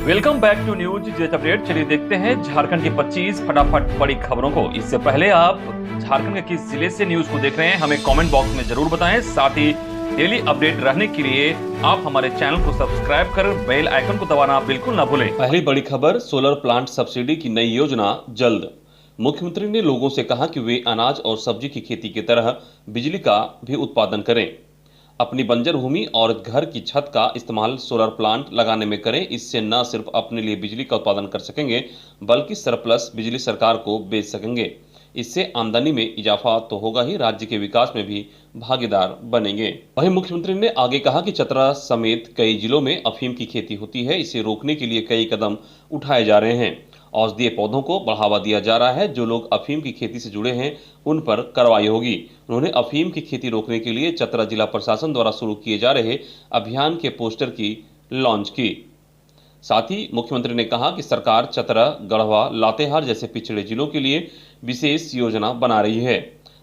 Welcome back to news jet update. चलिए देखते हैं झारखंड की 25 फटाफट बड़ी खबरों को। इससे पहले आप झारखंड के किस जिले से न्यूज को देख रहे हैं हमें कमेंट बॉक्स में जरूर बताएं। साथ ही डेली अपडेट रहने के लिए आप हमारे चैनल को सब्सक्राइब कर बेल आइकन को दबाना बिल्कुल ना भूलें। पहली बड़ी खबर, सोलर प्लांट सब्सिडी की नई योजना जल्द। मुख्यमंत्री ने लोगों से कहा कि वे अनाज और सब्जी की खेती की तरह बिजली का भी उत्पादन करें। अपनी बंजर भूमि और घर की छत का इस्तेमाल सोलर प्लांट लगाने में करें। इससे न सिर्फ अपने लिए बिजली का उत्पादन कर सकेंगे बल्कि सरप्लस बिजली सरकार को बेच सकेंगे। इससे आमदनी में इजाफा तो होगा ही, राज्य के विकास में भी भागीदार बनेंगे। वहीं मुख्यमंत्री ने आगे कहा कि चतरा समेत कई जिलों में अफीम की खेती होती है। इसे रोकने के लिए कई कदम उठाए जा रहे हैं। औषधीय पौधों को बढ़ावा दिया जा रहा है। जो लोग अफीम की खेती से जुड़े हैं उन पर कार्रवाई होगी। उन्होंने अफीम की खेती रोकने के लिए चतरा जिला प्रशासन द्वारा शुरू किए जा रहे अभियान के पोस्टर की लॉन्च की। साथ ही मुख्यमंत्री ने कहा कि सरकार चतरा, गढ़वा, लातेहार जैसे पिछड़े जिलों के लिए विशेष योजना बना रही है।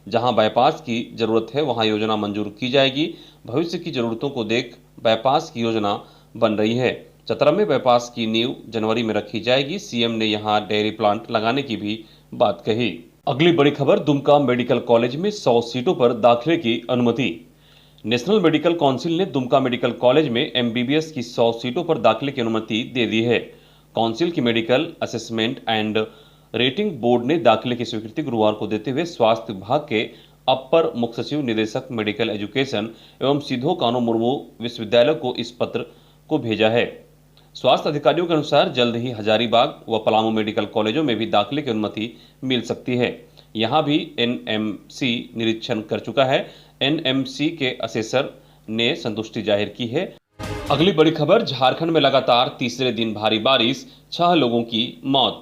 जहां बाईपास की जरूरत है वहां योजना मंजूर की जाएगी। भविष्य की जरूरतों को देख बाईपास की योजना बन रही है। चतरा में बाईपास की नींव जनवरी में रखी जाएगी। सीएम ने यहां डेयरी प्लांट लगाने की भी बात कही। अगली बड़ी खबर, दुमका मेडिकल कॉलेज में 100 सीटों पर दाखिले की अनुमति। नेशनल मेडिकल काउंसिल ने दुमका मेडिकल कॉलेज में एमबीबीएस की 100 सीटों पर दाखिले की अनुमति दे दी है। काउंसिल की medical assessment and rating board ने दाखिले की स्वीकृति गुरुवार को देते हुए स्वास्थ्य विभाग के अपर मुख्य सचिव निदेशक मेडिकल एजुकेशन एवं सिद्धो कानो मुर्मू विश्वविद्यालय को इस पत्र को भेजा है। स्वास्थ्य अधिकारियों के अनुसार जल्द ही हजारीबाग व पलामू मेडिकल कॉलेजों में भी दाखिले की अनुमति मिल सकती है। यहां भी एनएमसी निरीक्षण कर चुका है। एनएमसी के असेसर ने संतुष्टि जाहिर की है। अगली बड़ी खबर, झारखंड में लगातार तीसरे दिन भारी बारिश, 6 लोगों की मौत।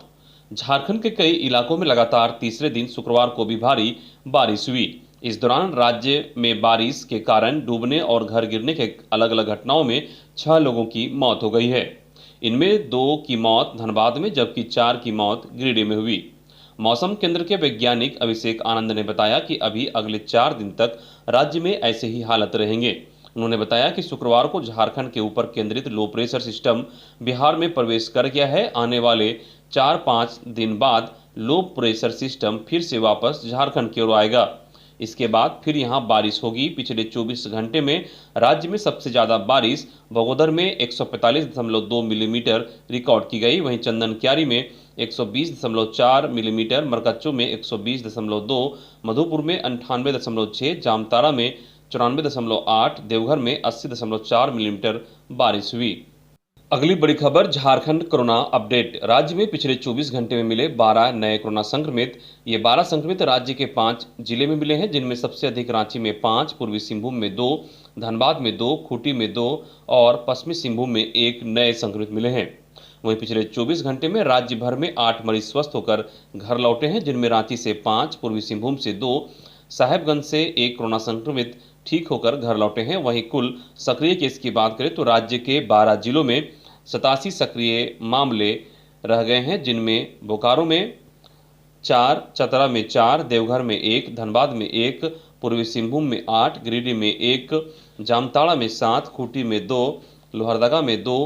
झारखंड के कई इलाकों में लगातार तीसरे दिन शुक्रवार को भी भारी बारिश हुई। इस दौरान राज्य में बारिश के कारण डूबने और घर गिरने के अलग अलग घटनाओं में 6 लोगों की मौत हो गई है। इनमें 2 की मौत धनबाद में जबकि 4 की मौत गिरिडीह में हुई। मौसम केंद्र के वैज्ञानिक अभिषेक आनंद ने बताया कि अभी अगले 4 दिन तक राज्य में ऐसे ही हालत रहेंगे। उन्होंने बताया कि शुक्रवार को झारखंड के ऊपर केंद्रित लो प्रेशर सिस्टम बिहार में प्रवेश कर गया है। आने वाले 4-5 दिन बाद लो प्रेशर सिस्टम फिर से वापस झारखंड की ओर आएगा। इसके बाद फिर यहां बारिश होगी। पिछले 24 घंटे में राज्य में सबसे ज्यादा बारिश बगोदर में 145.2 मिलीमीटर रिकॉर्ड की गई। वहीं चंदनक्यारी में 120.4 मिलीमीटर, मरकच्चो में 120.2, मधुपुर में 98.6, जामताड़ा में 94.8, देवघर में 80.4 मिलीमीटर बारिश हुई। अगली बड़ी खबर, झारखंड कोरोना अपडेट। राज्य में पिछले 24 घंटे में मिले 12 नए कोरोना संक्रमित। ये 12 संक्रमित राज्य के 5 जिले में मिले हैं, जिनमें सबसे अधिक रांची में 5, पूर्वी सिंहभूम में 2, धनबाद में 2, खूंटी में 2 और पश्चिमी सिंहभूम में 1 नए संक्रमित मिले हैं। वहीं पिछले 24 घंटे में राज्य भर में 8 मरीज स्वस्थ होकर घर लौटे हैं, जिनमें रांची से 5, पूर्वी सिंहभूम से 2, साहेबगंज से 1 कोरोना संक्रमित ठीक होकर घर लौटे हैं। वहीं कुल सक्रिय केस की बात करें तो राज्य के 12 जिलों में 87 सक्रिय मामले रह गए हैं, जिनमें बोकारो में 4, चतरा में 4, देवघर में 1, धनबाद में 1, पूर्वी सिंहभूम में 8, गिरिडीह में 1, जामताड़ा में 7, खूंटी में 2, लोहरदगा में 2,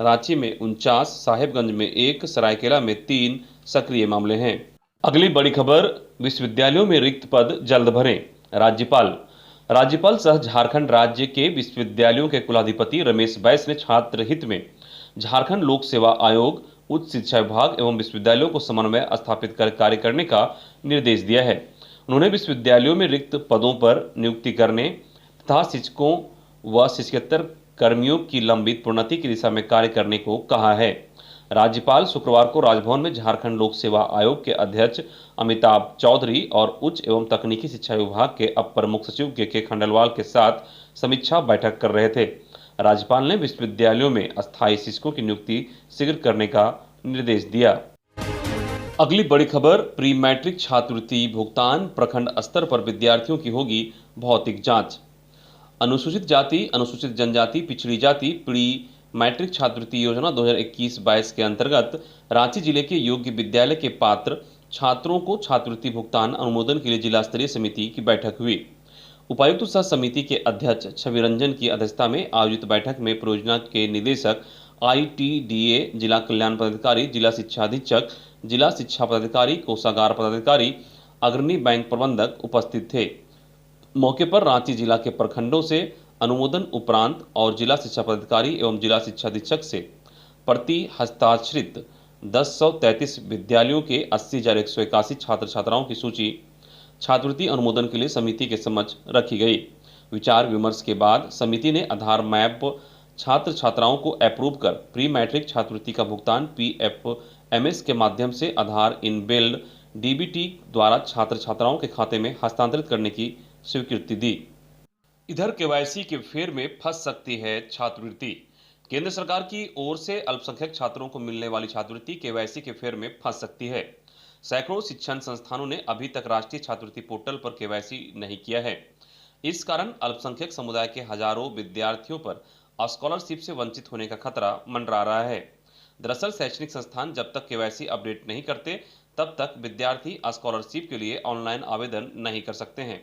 रांची में 49, साहेबगंज में 1, सरायकेला में 3 सक्रिय मामले हैं। अगली बड़ी खबर, विश्वविद्यालयों में रिक्त पद जल्द भरें। राज्यपाल सह झारखंड राज्य के विश्वविद्यालयों के कुलाधिपति रमेश बैस ने छात्र हित में झारखंड लोक सेवा आयोग, उच्च शिक्षा विभाग एवं विश्वविद्यालयों को समन्वय स्थापित कर कार्य करने का निर्देश दिया है। उन्होंने विश्वविद्यालयों में रिक्त पदों पर नियुक्ति करने तथा शिक्षकों व शिक्षकेतर कर्मियों की लंबित प्रोन्नति की दिशा में कार्य करने को कहा है। राज्यपाल शुक्रवार को राजभवन में झारखंड लोक सेवा आयोग के अध्यक्ष अमिताभ चौधरी और उच्च एवं तकनीकी शिक्षा विभाग के अपर मुख्य सचिव के खंडेलवाल के साथ समीक्षा बैठक कर रहे थे। राज्यपाल ने विश्वविद्यालयों में अस्थायी शिक्षकों की नियुक्ति शीघ्र करने का निर्देश दिया। अगली बड़ी खबर, प्री मैट्रिक छात्रवृत्ति भुगतान, प्रखंड स्तर पर विद्यार्थियों की होगी भौतिक जांच। अनुसूचित जाति, अनुसूचित जनजाति, पिछड़ी जाति प्री मैट्रिक छात्रवृत्ति योजना 2021-22 के अंतर्गत रांची जिले के योग्य विद्यालय के पात्र छात्रों को छात्रवृत्ति भुगतान अनुमोदन के लिए जिला स्तरीय समिति की बैठक हुई। उपायुक्त सह समिति के अध्यक्ष छवि रंजन की अध्यक्षता में आयोजित बैठक में परियोजना के निदेशक ITDA, जिला कल्याण पदाधिकारी, जिला शिक्षा अधीक्षक, जिला शिक्षा पदाधिकारी, कोषागार पदाधिकारी, अग्रणी बैंक प्रबंधक उपस्थित थे। मौके पर रांची जिला के प्रखंडों से अनुमोदन उपरांत और जिला शिक्षा पदाधिकारी एवं जिला शिक्षा अधीक्षक से प्रति हस्ताक्षरित 1033 विद्यालयों के 80,181 छात्र छात्राओं की सूची छात्रवृत्ति अनुमोदन के लिए समिति के समक्ष रखी गई। विचार विमर्श के बाद समिति ने आधार मैप छात्र छात्राओं को अप्रूव कर प्री मैट्रिक छात्रवृत्ति का भुगतान PFMS के माध्यम से आधार इनबिल्ड DBT द्वारा छात्र छात्राओं के खाते में हस्तांतरित करने की स्वीकृति दी। इधर केवाईसी के फेर में फंस सकती है छात्रवृत्ति। केंद्र सरकार की ओर से अल्पसंख्यक छात्रों को मिलने वाली छात्रवृत्ति केवाईसी के फेर में फंस सकती है। सैकड़ों शिक्षण संस्थानों ने अभी तक राष्ट्रीय छात्रवृत्ति पोर्टल पर केवाईसी नहीं किया है। इस कारण अल्पसंख्यक समुदाय के हजारों विद्यार्थियों पर स्कॉलरशिप से वंचित होने का खतरा मंडरा रहा है। दरअसल शैक्षणिक संस्थान जब तक केवाईसी अपडेट नहीं करते तब तक विद्यार्थी स्कॉलरशिप के लिए ऑनलाइन आवेदन नहीं कर सकते हैं।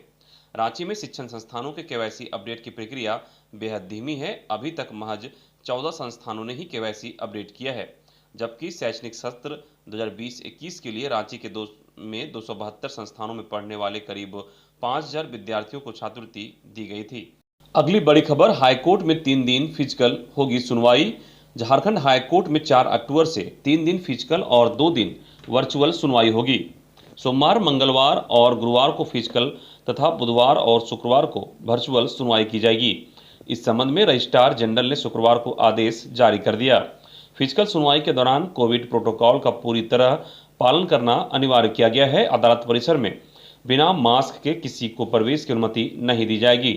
रांची में शिक्षण संस्थानों के केवाईसी अपडेट की प्रक्रिया बेहद धीमी है। अभी तक महज 14 संस्थानों ने ही केवाईसी अपडेट किया है, जबकि शैक्षणिक सत्र 2020-21 के लिए रांची के 272 संस्थानों में पढ़ने वाले करीब 5,000 विद्यार्थियों को छात्रवृत्ति दी गई थी। अगली बड़ी खबर, हाईकोर्ट में 3 दिन फिजिकल होगी सुनवाई। झारखंड हाईकोर्ट में 4 अक्टूबर से 3 दिन फिजिकल और 2 दिन वर्चुअल सुनवाई होगी। सोमवार, मंगलवार और गुरुवार को फिजिकल तथा बुधवार और शुक्रवार को वर्चुअल सुनवाई की जाएगी। इस संबंध में रजिस्ट्रार जनरल ने शुक्रवार को आदेश जारी कर दिया। फिजिकल सुनवाई के दौरान कोविड प्रोटोकॉल का पूरी तरह पालन करना अनिवार्य किया गया है। अदालत परिसर में बिना मास्क के किसी को प्रवेश की अनुमति नहीं दी जाएगी।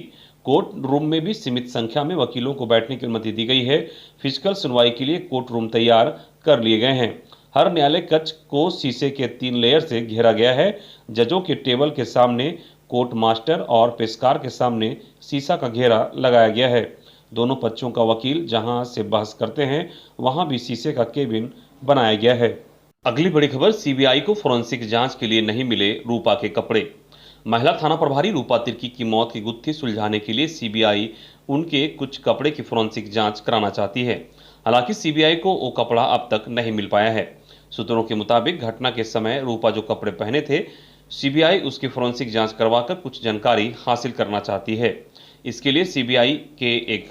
कोर्ट रूम में भी सीमित संख्या में वकीलों को बैठने की अनुमति दी गई है। फिजिकल सुनवाई के लिए कोर्ट रूम तैयार कर लिए गए हैं। हर न्यायालय कक्ष को शीशे के 3 लेयर से घेरा गया है। जजों के टेबल के सामने कोर्ट मास्टर और पेशकार के सामने शीशा का घेरा लगाया गया है। दोनों पक्षों का वकील जहां से बहस करते हैं वहां भी शीशे का केबिन बनाया गया है। अगली बड़ी खबर, CBI को फोरेंसिक जांच के लिए नहीं मिले रूपा के कपड़े। महिला थाना प्रभारी रूपा तिर्की की मौत की गुत्थी सुलझाने के लिए CBI उनके कुछ कपड़े की फोरेंसिक जांच कराना चाहती है। हालांकि CBI को वो कपड़ा अब तक नहीं मिल पाया है। सूत्रों के मुताबिक घटना के समय रूपा जो कपड़े पहने थे, CBI उसकी फोरेंसिक जांच करवाकर कुछ जानकारी हासिल करना चाहती है। इसके लिए CBI के एक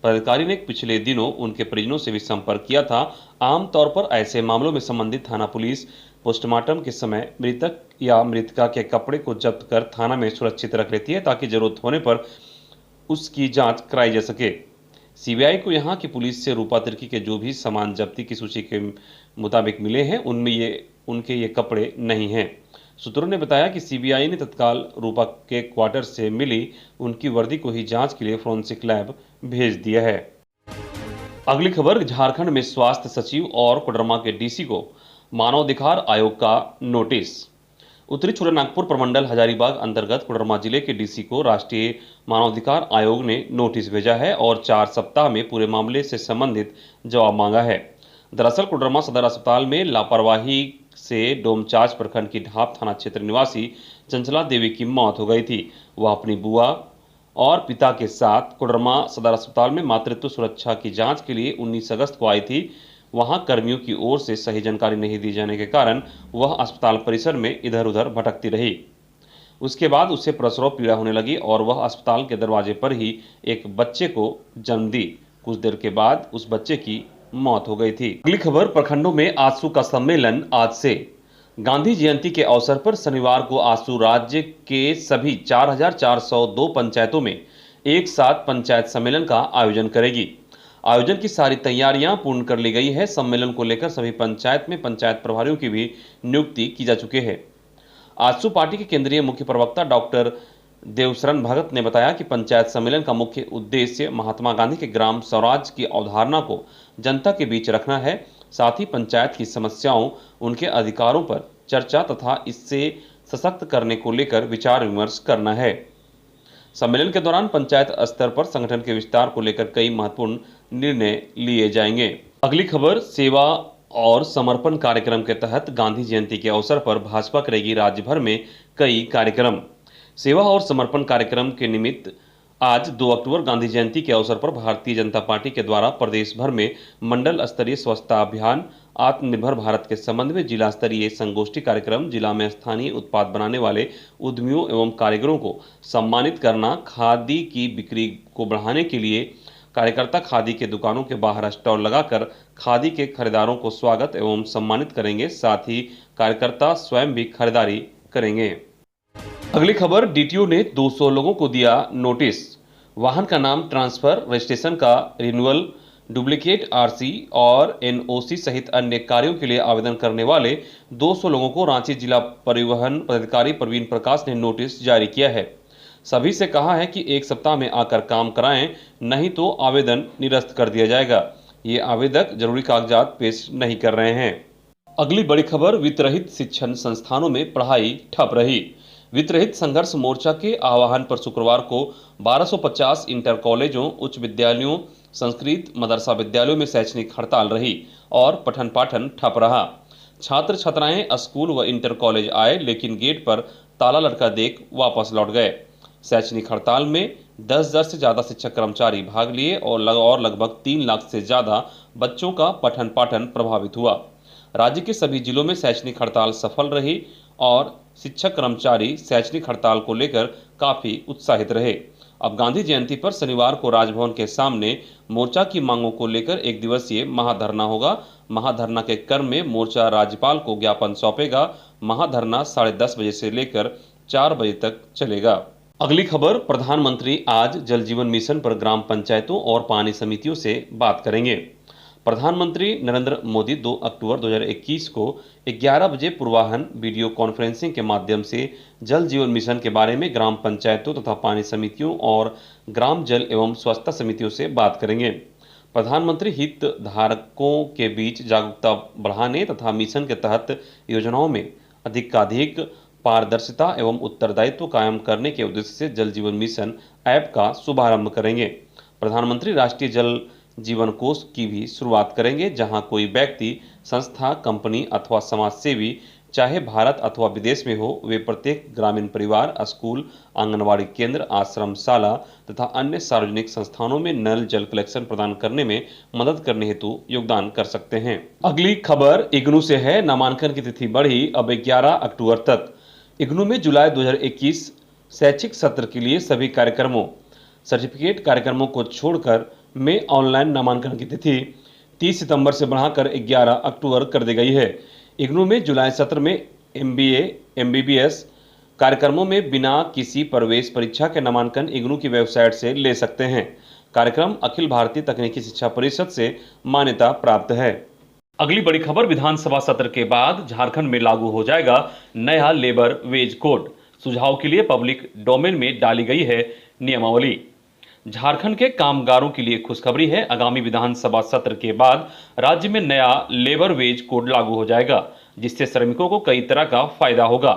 पदाधिकारी ने पिछले दिनों उनके परिजनों से भी संपर्क किया था। आमतौर पर ऐसे मामलों में संबंधित थाना पुलिस पोस्टमार्टम के समय मृतक या मृतका के कपड़े को जब्त कर थाना में सुरक्षित रख लेती है ताकि जरूरत होने पर उसकी जांच कराई जा सके। CBI को यहां की पुलिस से रूपा तिर्की के जो भी सामान जब्ती की सूची के मुताबिक मिले हैं उनमें उनके ये कपड़े नहीं हैं। सूत्रों ने बताया कि CBI ने तत्काल रूपा के क्वार्टर से मिली उनकी वर्दी को ही जांच के लिए फोरेंसिक लैब भेज दिया है। अगली खबर, झारखंड में स्वास्थ्य सचिव और कोडरमा के DC को मानवाधिकार आयोग का नोटिस। उत्तरी छोटानागपुर प्रमंडल हजारीबाग अंतर्गत कोडरमा जिले के DC को राष्ट्रीय मानवाधिकार आयोग ने नोटिस भेजा है और 4 सप्ताह में पूरे मामले से संबंधित जवाब मांगा है। दरअसल कोडरमा सदर अस्पताल में लापरवाही से डोमचांच प्रखंड की ढाब थाना क्षेत्र निवासी चंचला देवी की मौत हो गई थी। वह अपनी बुआ और पिता के साथ कोडरमा सदर अस्पताल में मातृत्व सुरक्षा की जांच के लिए 19 अगस्त को आई थी। वहां कर्मियों की ओर से सही जानकारी नहीं दी जाने के कारण वह अस्पताल परिसर में इधर उधर भटकती रही। उसके बाद उसे प्रसव पीड़ा होने लगी और वह अस्पताल के दरवाजे पर ही एक बच्चे को जन्म दी। कुछ देर के बाद उस बच्चे की मौत हो गई थी। अगली खबर, प्रखंडों में आजसू का सम्मेलन आज से। गांधी जयंती के अवसर पर शनिवार को आजसू राज्य के सभी 4,402 पंचायतों में एक साथ पंचायत सम्मेलन का आयोजन करेगी। आयोजन की सारी तैयारियां पूर्ण कर ली गई है। सम्मेलन को लेकर सभी पंचायत में पंचायत प्रभारियों की भी नियुक्ति की जा चुकी है। आजसू पार्टी के केंद्रीय मुख्य प्रवक्ता डॉक्टर देवशरण भगत ने बताया कि पंचायत सम्मेलन का मुख्य उद्देश्य महात्मा गांधी के ग्राम स्वराज की अवधारणा को जनता के बीच रखना है। साथ ही पंचायत की समस्याओं, उनके अधिकारों पर चर्चा तथा इससे सशक्त करने को लेकर विचार विमर्श करना है। सम्मेलन के दौरान पंचायत स्तर पर संगठन के विस्तार को लेकर कई महत्वपूर्ण निर्णय लिए जाएंगे। अगली खबर, सेवा और समर्पण कार्यक्रम के तहत गांधी जयंती के अवसर पर भाजपा करेगी राज्य भर में कई कार्यक्रम। सेवा और समर्पण कार्यक्रम के निमित्त आज 2 अक्टूबर गांधी जयंती के अवसर पर भारतीय जनता पार्टी के द्वारा प्रदेश भर में मंडल स्तरीय स्वच्छता अभियान आत्मनिर्भर भारत के संबंध में जिला स्तरीय संगोष्ठी कार्यक्रम, जिला में स्थानीय उत्पाद बनाने वाले उद्यमियों एवं कारीगरों को सम्मानित करना, खादी की बिक्री को बढ़ाने के लिए कार्यकर्ता खादी के दुकानों के बाहर स्टॉल लगाकर खादी के खरीदारों को स्वागत एवं सम्मानित करेंगे। साथ ही कार्यकर्ता स्वयं भी खरीदारी करेंगे। अगली खबर, डीटीओ ने 200 लोगों को दिया नोटिस। वाहन का नाम ट्रांसफर, रजिस्ट्रेशन का रिन्यूअल, डुप्लीकेट आरसी और एनओसी सहित अन्य कार्यों के लिए आवेदन करने वाले 200 लोगों को रांची जिला परिवहन पदाधिकारी प्रवीण प्रकाश ने नोटिस जारी किया है। सभी से कहा है कि 1 सप्ताह में आकर काम कराएं, नहीं तो आवेदन निरस्त कर दिया जाएगा। ये आवेदक जरूरी कागजात पेश नहीं कर रहे हैं। अगली बड़ी खबर, वित्तरहित शिक्षण संस्थानों में पढ़ाई ठप रही। वित्तरहित संघर्ष मोर्चा के आह्वान पर शुक्रवार को 1250 इंटर कॉलेजों, उच्च विद्यालयों, संस्कृत मदरसा विद्यालयों में शैक्षणिक हड़ताल रही और पठन पाठन ठप रहा। छात्र छात्राएं स्कूल व इंटर कॉलेज आए, लेकिन गेट पर ताला लटका देख वापस लौट गए। शैक्षणिक हड़ताल में 10,000 से ज्यादा शिक्षक कर्मचारी भाग लिए और लगभग 3 लाख से ज्यादा बच्चों का पठन पाठन प्रभावित हुआ। राज्य के सभी जिलों में शैक्षणिक हड़ताल सफल रही और शिक्षक कर्मचारी शैक्षणिक हड़ताल को लेकर काफी उत्साहित रहे। अब गांधी जयंती पर शनिवार को राजभवन के सामने मोर्चा की मांगों को लेकर 1 दिवसीय महाधरना होगा। महाधरना के क्रम में मोर्चा राज्यपाल को ज्ञापन सौंपेगा। महाधरना 10:30 बजे से लेकर 4 बजे तक चलेगा। अगली खबर, प्रधानमंत्री आज जल जीवन मिशन पर ग्राम पंचायतों और पानी समितियों से बात करेंगे। प्रधानमंत्री नरेंद्र मोदी 2 अक्टूबर 2021 को 11 बजे पूर्वाह्न वीडियो कॉन्फ्रेंसिंग के माध्यम से जल जीवन मिशन के बारे में ग्राम पंचायतों तथा पानी समितियों और ग्राम जल एवं स्वच्छता समितियों से बात करेंगे। प्रधानमंत्री हितधारकों के बीच जागरूकता बढ़ाने तथा मिशन के तहत योजनाओं में अधिकाधिक पारदर्शिता एवं उत्तरदायित्व कायम करने के उद्देश्य से जल जीवन मिशन ऐप का शुभारंभ करेंगे। प्रधानमंत्री राष्ट्रीय जल जीवन कोष की भी शुरुआत करेंगे, जहां कोई व्यक्ति, संस्था, कंपनी अथवा समाज सेवी चाहे भारत अथवा विदेश में हो, वे प्रत्येक ग्रामीण परिवार, स्कूल, आंगनवाड़ी केंद्र, आश्रमशाला तथा अन्य सार्वजनिक संस्थानों में नल जल कलेक्शन प्रदान करने में मदद करने हेतु योगदान कर सकते हैं। अगली खबर इग्नू से है। नामांकन की तिथि बढ़ी, अब 11 अक्टूबर तक। इग्नू में जुलाई 2021 शैक्षिक सत्र के लिए सभी कार्यक्रमों, सर्टिफिकेट कार्यक्रमों को छोड़कर में ऑनलाइन नामांकन की तिथि 30 सितंबर से बढ़ाकर 11 अक्टूबर कर दी गई है। इग्नू में जुलाई सत्र में MBA, MBBS कार्यक्रमों में बिना किसी प्रवेश परीक्षा के नामांकन इग्नू की वेबसाइट से ले सकते हैं। कार्यक्रम अखिल भारतीय तकनीकी शिक्षा परिषद से मान्यता प्राप्त है। अगली बड़ी खबर, विधानसभा सत्र के बाद झारखंड में लागू हो जाएगा नया लेबर वेज कोड। सुझाव के लिए पब्लिक डोमेन में डाली गई है नियमावली। झारखंड के कामगारों के लिए खुशखबरी है। आगामी विधानसभा सत्र के बाद राज्य में नया लेबर वेज कोड लागू हो जाएगा, जिससे श्रमिकों को कई तरह का फायदा होगा।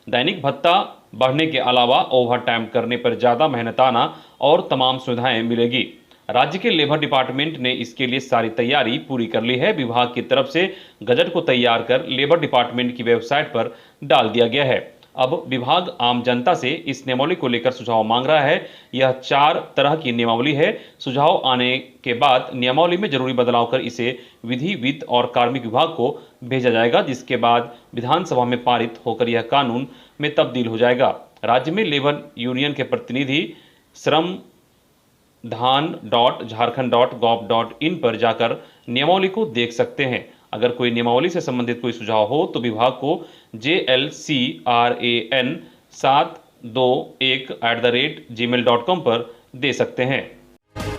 दैनिक भत्ता बढ़ने के अलावा ओवर टाइम करने पर ज्यादा मेहनताना और तमाम सुविधाएं मिलेगी। राज्य के लेबर डिपार्टमेंट ने इसके लिए सारी तैयारी पूरी कर ली है। विभाग की तरफ से गजट को तैयार कर लेबर डिपार्टमेंट की वेबसाइट पर डाल दिया गया है। अब विभाग आम जनता से इस नियमावली को लेकर सुझाव मांग रहा है। यह 4 तरह की नियमावली है। सुझाव आने के बाद नियमावली में जरूरी बदलाव कर इसे विधि, वित्त और कार्मिक विभाग को भेजा जाएगा, जिसके बाद विधानसभा में पारित होकर यह कानून में तब्दील हो जाएगा। राज्य में लेबर यूनियन के प्रतिनिधि श्रमधान.झारखंड.gov.in पर जाकर नियमावली को देख सकते हैं। अगर कोई नियमावली से संबंधित कोई सुझाव हो तो विभाग को jlcran721@gmail.com पर दे सकते हैं।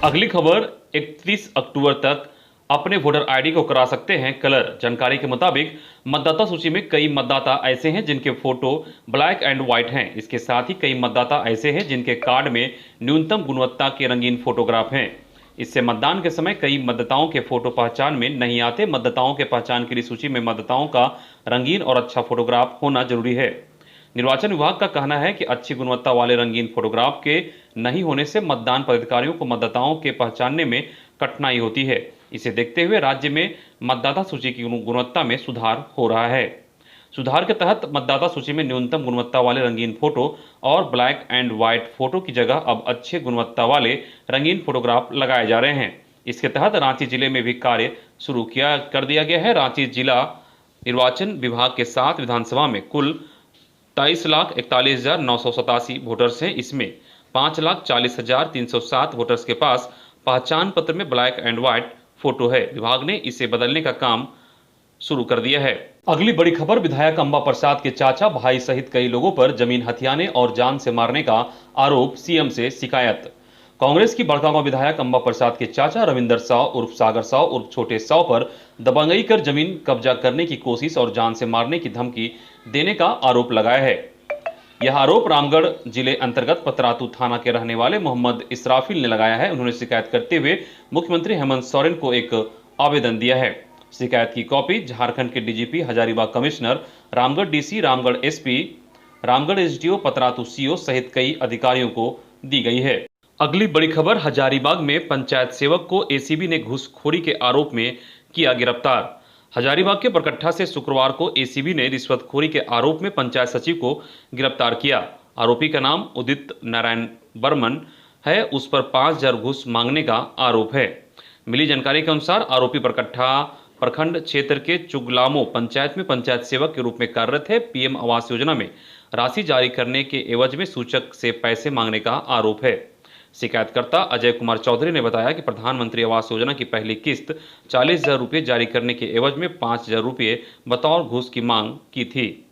अगली खबर, 31 अक्टूबर तक अपने वोटर आईडी को करा सकते हैं कलर। जानकारी के मुताबिक मतदाता सूची में कई मतदाता ऐसे हैं जिनके फोटो ब्लैक एंड व्हाइट हैं। इसके साथ ही कई मतदाता ऐसे हैं जिनके कार्ड में न्यूनतम गुणवत्ता के रंगीन फोटोग्राफ हैं। इससे मतदान के समय कई मतदाताओं के फोटो पहचान में नहीं आते। मतदाताओं के पहचान के लिए सूची में मतदाताओं का रंगीन और अच्छा फोटोग्राफ होना जरूरी है। निर्वाचन विभाग का कहना है कि अच्छी गुणवत्ता वाले रंगीन फोटोग्राफ के नहीं होने से मतदान पदाधिकारियों को मतदाताओं के पहचानने में कठिनाई होती है। इसे देखते हुए राज्य में मतदाता सूची की गुणवत्ता में सुधार हो रहा है। सुधार के तहत मतदाता सूची में न्यूनतम गुणवत्ता वाले रंगीन फोटो और ब्लैक एंड व्हाइट फोटो की जगह अब अच्छे गुणवत्ता वाले रंगीन फोटोग्राफ लगाए जा रहे हैं। इसके तहत रांची जिले में भी कार्य शुरू कर दिया गया है। रांची जिला निर्वाचन विभाग के 7 विधानसभा में कुल 23,41,987 वोटर्स हैं। इसमें 5,40,307 वोटर्स के पास पहचान पत्र में ब्लैक एंड व्हाइट फोटो है। विभाग ने इसे बदलने का काम शुरू कर दिया है। अगली बड़ी खबर, विधायक अंबा प्रसाद के चाचा भाई सहित कई लोगों पर जमीन हथियाने और जान से मारने का आरोप, सीएम से शिकायत। कांग्रेस की बड़कागांव विधायक अंबा प्रसाद के चाचा रविंदर साव उर्फ सागर साव उर्फ छोटे साव पर दबंगई कर जमीन कब्जा करने की कोशिश और जान से मारने की धमकी देने का आरोप लगाया है। यह आरोप रामगढ़ जिले अंतर्गत पतरातू थाना के रहने वाले मोहम्मद इसराफिल ने लगाया है। उन्होंने शिकायत करते हुए मुख्यमंत्री हेमंत सोरेन को एक आवेदन दिया है। शिकायत की कॉपी झारखंड के DGP, Hazaribagh commissioner, Ramgarh DC, Ramgarh SP, Ramgarh SDO, Patratu CO सहित कई अधिकारियों को दी गई है। अगली बड़ी खबर, हजारीबाग में पंचायत सेवक को एसीबी ने घूसखोरी के आरोप में किया गिरफ्तार। हजारीबाग के बरकट्ठा से शुक्रवार को एसीबी ने रिश्वतखोरी के आरोप में पंचायत सचिव को गिरफ्तार किया। आरोपी का नाम उदित नारायण बर्मन है। उस पर 5,000 घूस मांगने का आरोप है। मिली जानकारी के अनुसार आरोपी बरकट्ठा प्रखंड क्षेत्र के चुगलामो पंचायत में पंचायत सेवक के रूप में कार्यरत है। पीएम आवास योजना में राशि जारी करने के एवज में सूचक से पैसे मांगने का आरोप है। शिकायतकर्ता अजय कुमार चौधरी ने बताया कि प्रधानमंत्री आवास योजना की पहली किस्त 40,000 रुपये जारी करने के एवज में 5,000 रुपये बतौर घूस की मांग की थी।